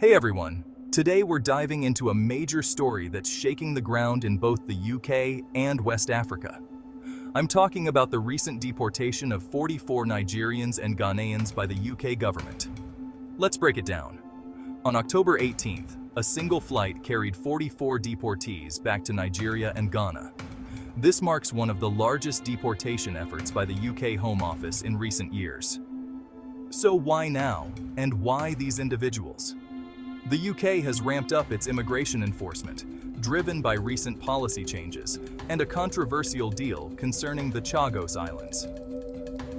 Hey everyone! Today we're diving into a major story that's shaking the ground in both the UK and West Africa. I'm talking about the recent deportation of 44 Nigerians and Ghanaians by the UK government. Let's break it down. On October 18th, a single flight carried 44 deportees back to Nigeria and Ghana. This marks one of the largest deportation efforts by the UK Home Office in recent years. So why now, and why these individuals? The UK has ramped up its immigration enforcement, driven by recent policy changes and a controversial deal concerning the Chagos Islands.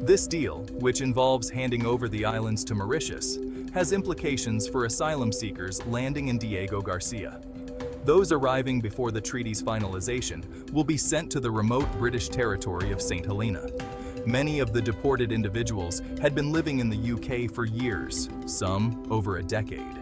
This deal, which involves handing over the islands to Mauritius, has implications for asylum seekers landing in Diego Garcia. Those arriving before the treaty's finalization will be sent to the remote British territory of St. Helena. Many of the deported individuals had been living in the UK for years, some over a decade.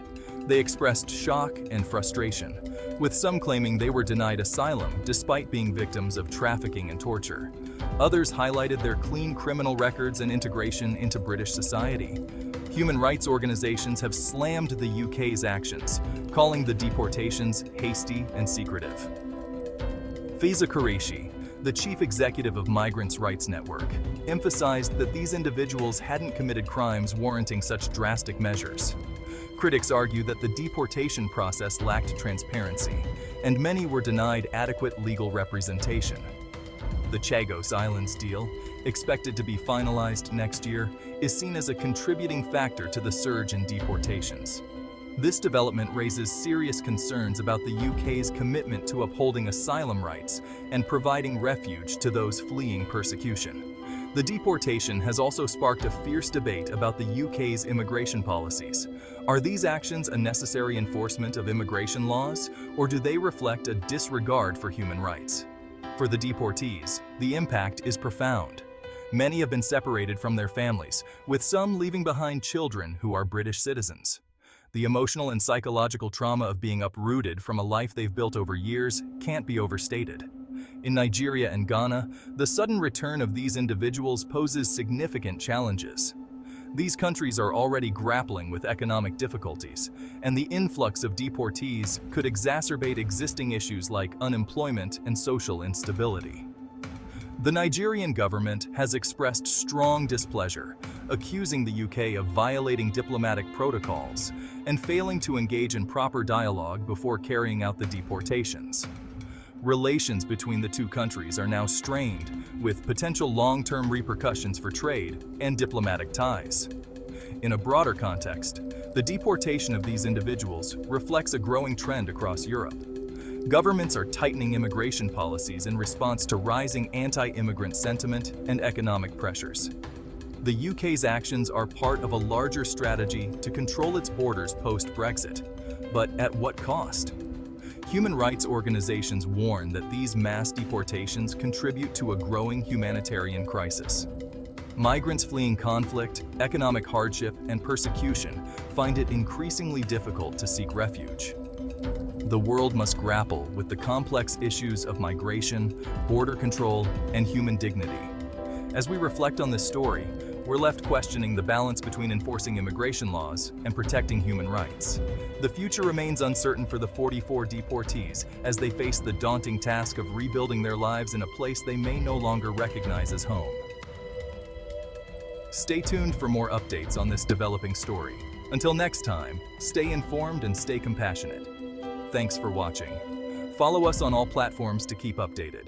They expressed shock and frustration, with some claiming they were denied asylum despite being victims of trafficking and torture. Others highlighted their clean criminal records and integration into British society. Human rights organizations have slammed the UK's actions, calling the deportations hasty and secretive. Faiza Qureshi, the chief executive of Migrants' Rights Network, emphasized that these individuals hadn't committed crimes warranting such drastic measures. Critics argue that the deportation process lacked transparency, and many were denied adequate legal representation. The Chagos Islands deal, expected to be finalized next year, is seen as a contributing factor to the surge in deportations. This development raises serious concerns about the UK's commitment to upholding asylum rights and providing refuge to those fleeing persecution. The deportation has also sparked a fierce debate about the UK's immigration policies. Are these actions a necessary enforcement of immigration laws, or do they reflect a disregard for human rights? For the deportees, the impact is profound. Many have been separated from their families, with some leaving behind children who are British citizens. The emotional and psychological trauma of being uprooted from a life they've built over years can't be overstated. In Nigeria and Ghana, the sudden return of these individuals poses significant challenges. These countries are already grappling with economic difficulties, and the influx of deportees could exacerbate existing issues like unemployment and social instability. The Nigerian government has expressed strong displeasure, accusing the UK of violating diplomatic protocols and failing to engage in proper dialogue before carrying out the deportations. Relations between the two countries are now strained, with potential long-term repercussions for trade and diplomatic ties. In a broader context, the deportation of these individuals reflects a growing trend across Europe. Governments are tightening immigration policies in response to rising anti-immigrant sentiment and economic pressures. The UK's actions are part of a larger strategy to control its borders post-Brexit, but at what cost? Human rights organizations warn that these mass deportations contribute to a growing humanitarian crisis. Migrants fleeing conflict, economic hardship, and persecution find it increasingly difficult to seek refuge. The world must grapple with the complex issues of migration, border control, and human dignity. As we reflect on this story, we're left questioning the balance between enforcing immigration laws and protecting human rights. The future remains uncertain for the 44 deportees as they face the daunting task of rebuilding their lives in a place they may no longer recognize as home. Stay tuned for more updates on this developing story. Until next time, stay informed and stay compassionate. Thanks for watching. Follow us on all platforms to keep updated.